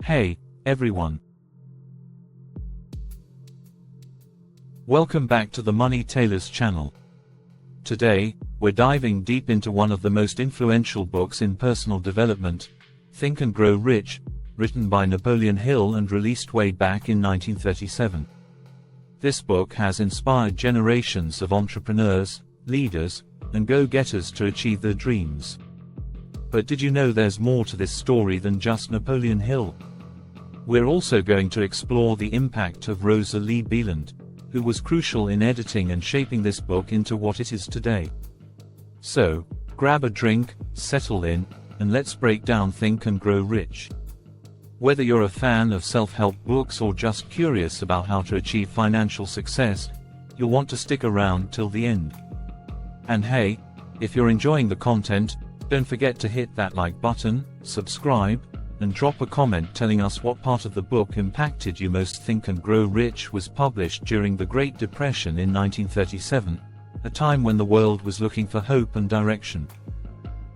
Hey, everyone. Welcome back to the Money Tailors channel. Today, we're diving deep into one of the most influential books in personal development, Think and Grow Rich, written by Napoleon Hill and released way back in 1937. This book has inspired generations of entrepreneurs, leaders, and go-getters to achieve their dreams. But did you know there's more to this story than just Napoleon Hill? We're also going to explore the impact of Rosa Lee Beland, who was crucial in editing and shaping this book into what it is today. So, grab a drink, settle in, and let's break down Think and Grow Rich. Whether you're a fan of self-help books or just curious about how to achieve financial success, you'll want to stick around till the end. And hey, if you're enjoying the content, don't forget to hit that like button, subscribe, and drop a comment telling us what part of the book impacted you most. Think and Grow Rich was published during the Great Depression in 1937, a time when the world was looking for hope and direction.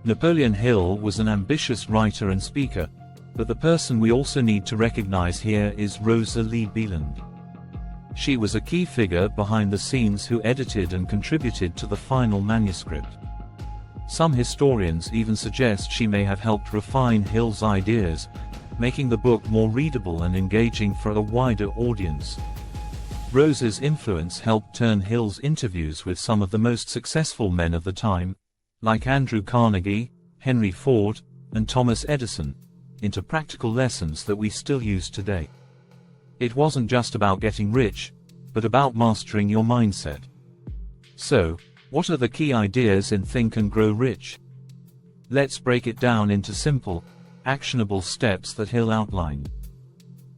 Napoleon Hill was an ambitious writer and speaker, but the person we also need to recognize here is Rosa Lee Beland. She was a key figure behind the scenes who edited and contributed to the final manuscript. Some historians even suggest she may have helped refine Hill's ideas, making the book more readable and engaging for a wider audience. Rosa's influence helped turn Hill's interviews with some of the most successful men of the time, like Andrew Carnegie, Henry Ford, and Thomas Edison, into practical lessons that we still use today. It wasn't just about getting rich, but about mastering your mindset. So, what are the key ideas in Think and Grow Rich? Let's break it down into simple, actionable steps that Hill outlined.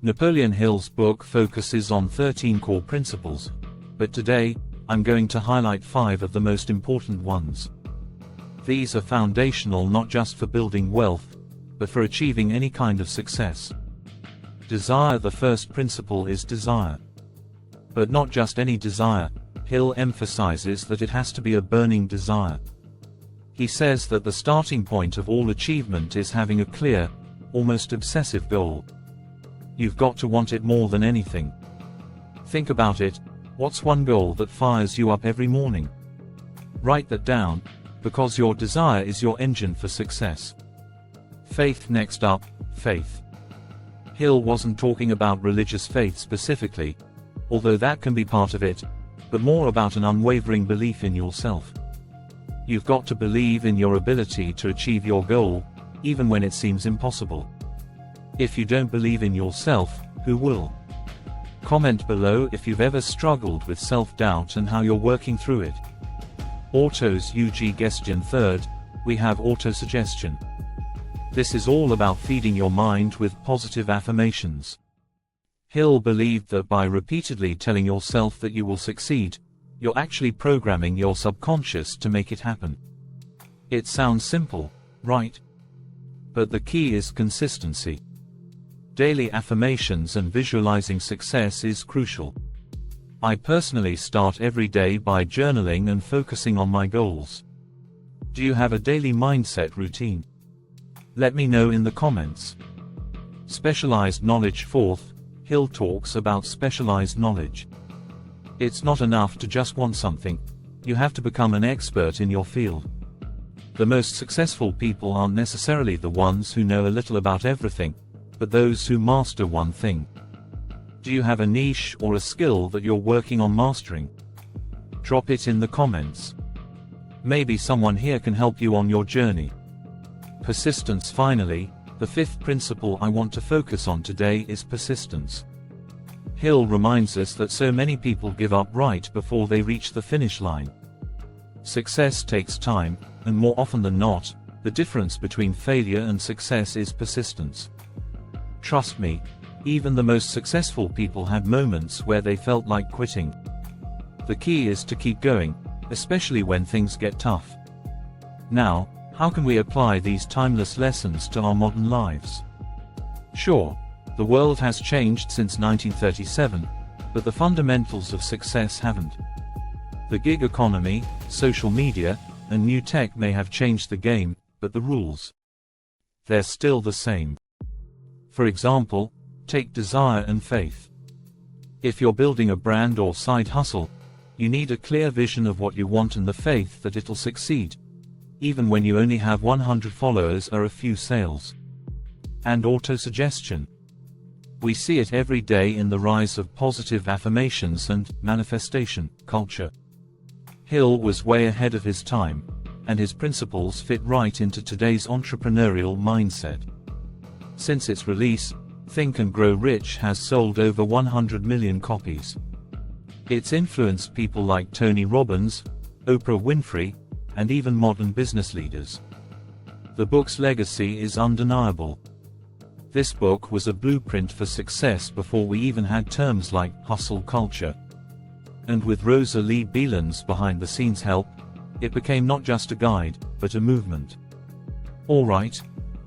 Napoleon Hill's book focuses on 13 core principles, but today, I'm going to highlight 5 of the most important ones. These are foundational not just for building wealth, but for achieving any kind of success. Desire. The first principle is desire. But not just any desire. Hill emphasizes that it has to be a burning desire. He says that the starting point of all achievement is having a clear, almost obsessive goal. You've got to want it more than anything. Think about it. What's one goal that fires you up every morning? Write that down, because your desire is your engine for success. Faith. Next up, faith. Hill wasn't talking about religious faith specifically, although that can be part of it, but more about an unwavering belief in yourself. You've got to believe in your ability to achieve your goal, even when it seems impossible. If you don't believe in yourself, who will? Comment below if you've ever struggled with self-doubt and how you're working through it. Autosuggestion. Third, we have autosuggestion. This is all about feeding your mind with positive affirmations. Hill believed that by repeatedly telling yourself that you will succeed, you're actually programming your subconscious to make it happen. It sounds simple, right? But the key is consistency. Daily affirmations and visualizing success is crucial. I personally start every day by journaling and focusing on my goals. Do you have a daily mindset routine? Let me know in the comments. Specialized knowledge. Fourth, Hill talks about specialized knowledge. It's not enough to just want something. You have to become an expert in your field. The most successful people aren't necessarily the ones who know a little about everything, but those who master one thing. Do you have a niche or a skill that you're working on mastering? Drop it in the comments. Maybe someone here can help you on your journey. Persistence. Finally, the fifth principle I want to focus on today is persistence. Hill reminds us that so many people give up right before they reach the finish line. Success takes time, and more often than not, the difference between failure and success is persistence. Trust me, even the most successful people had moments where they felt like quitting. The key is to keep going, especially when things get tough. Now, how can we apply these timeless lessons to our modern lives? Sure, the world has changed since 1937, but the fundamentals of success haven't. The gig economy, social media, and new tech may have changed the game, but the rules, they're still the same. For example, take desire and faith. If you're building a brand or side hustle, you need a clear vision of what you want and the faith that it'll succeed, even when you only have 100 followers or a few sales. And autosuggestion. We see it every day in the rise of positive affirmations and manifestation culture. Hill was way ahead of his time, and his principles fit right into today's entrepreneurial mindset. Since its release, Think and Grow Rich has sold over 100 million copies. It's influenced people like Tony Robbins, Oprah Winfrey, and even modern business leaders. The book's legacy is undeniable. This book was a blueprint for success before we even had terms like hustle culture. And with Rosa Lee Beelan's behind-the-scenes help, it became not just a guide, but a movement. Alright,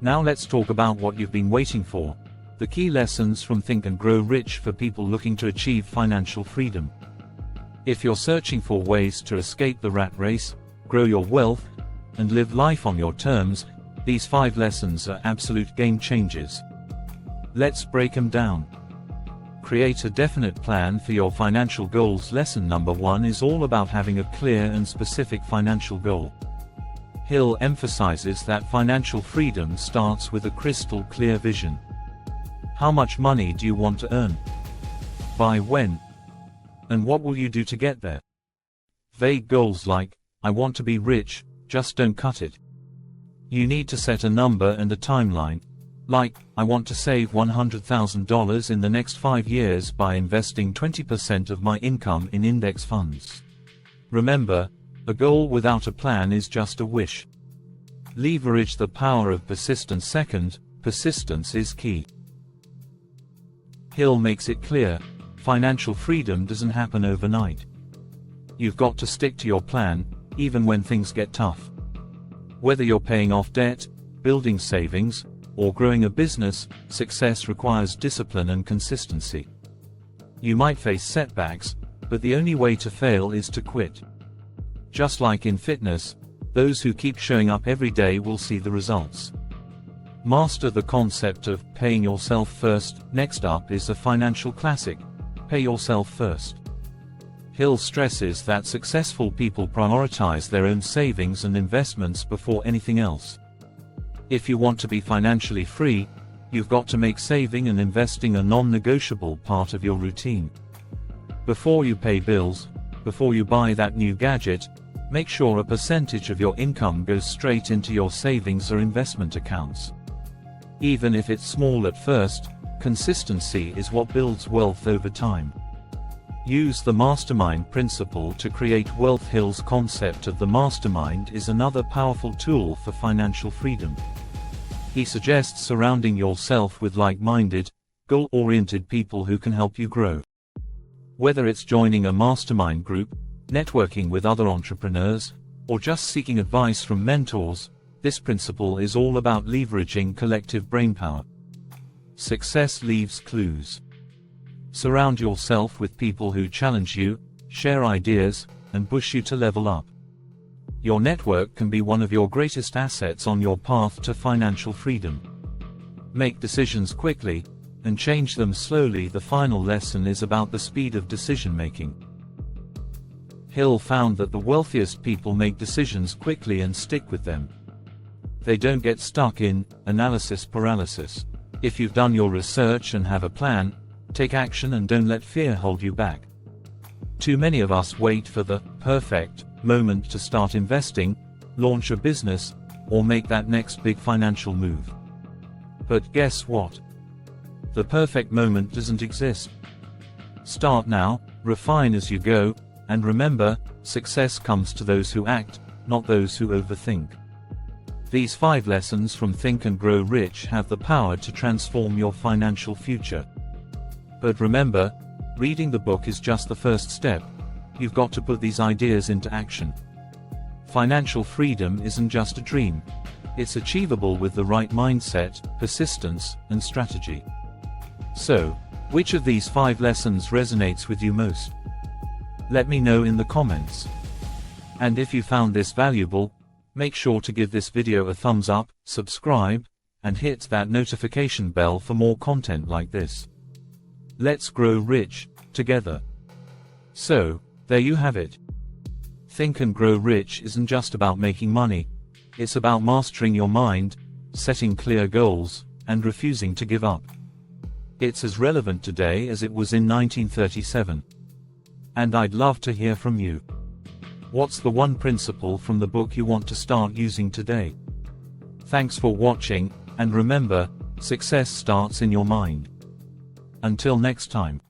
now let's talk about what you've been waiting for, the key lessons from Think and Grow Rich for people looking to achieve financial freedom. If you're searching for ways to escape the rat race, grow your wealth, and live life on your terms, these 5 lessons are absolute game changers. Let's break them down. Create a definite plan for your financial goals. Lesson number 1 is all about having a clear and specific financial goal. Hill emphasizes that financial freedom starts with a crystal clear vision. How much money do you want to earn? By when? And what will you do to get there? Vague goals like, I want to be rich, just don't cut it. You need to set a number and a timeline. Like, I want to save $100,000 in the next 5 years by investing 20% of my income in index funds. Remember, a goal without a plan is just a wish. Leverage the power of persistence. Second, persistence is key. Hill makes it clear, financial freedom doesn't happen overnight. You've got to stick to your plan, even when things get tough. Whether you're paying off debt, building savings, or growing a business, success requires discipline and consistency. You might face setbacks, but the only way to fail is to quit. Just like in fitness, those who keep showing up every day will see the results. Master the concept of paying yourself first. Next up is a financial classic, Pay Yourself First. Hill stresses that successful people prioritize their own savings and investments before anything else. If you want to be financially free, you've got to make saving and investing a non-negotiable part of your routine. Before you pay bills, before you buy that new gadget, make sure a percentage of your income goes straight into your savings or investment accounts. Even if it's small at first, consistency is what builds wealth over time. Use the Mastermind principle to create wealth. Hill's concept of the Mastermind is another powerful tool for financial freedom. He suggests surrounding yourself with like-minded, goal-oriented people who can help you grow. Whether it's joining a mastermind group, networking with other entrepreneurs, or just seeking advice from mentors, this principle is all about leveraging collective brainpower. Success leaves clues. Surround yourself with people who challenge you, share ideas, and push you to level up. Your network can be one of your greatest assets on your path to financial freedom. Make decisions quickly, and change them slowly. The final lesson is about the speed of decision making. Hill found that the wealthiest people make decisions quickly and stick with them. They don't get stuck in analysis paralysis. If you've done your research and have a plan, take action and don't let fear hold you back. Too many of us wait for the perfect moment to start investing, launch a business, or make that next big financial move. But guess what? The perfect moment doesn't exist. Start now, refine as you go, and remember, success comes to those who act, not those who overthink. These 5 lessons from Think and Grow Rich have the power to transform your financial future. But remember, reading the book is just the first step. You've got to put these ideas into action. Financial freedom isn't just a dream. It's achievable with the right mindset, persistence, and strategy. So, which of these 5 lessons resonates with you most? Let me know in the comments. And if you found this valuable, make sure to give this video a thumbs up, subscribe, and hit that notification bell for more content like this. Let's grow rich together. So, there you have it. Think and Grow Rich isn't just about making money. It's about mastering your mind, setting clear goals, and refusing to give up. It's as relevant today as it was in 1937. And I'd love to hear from you. What's the one principle from the book you want to start using today? Thanks for watching, and remember, success starts in your mind. Until next time.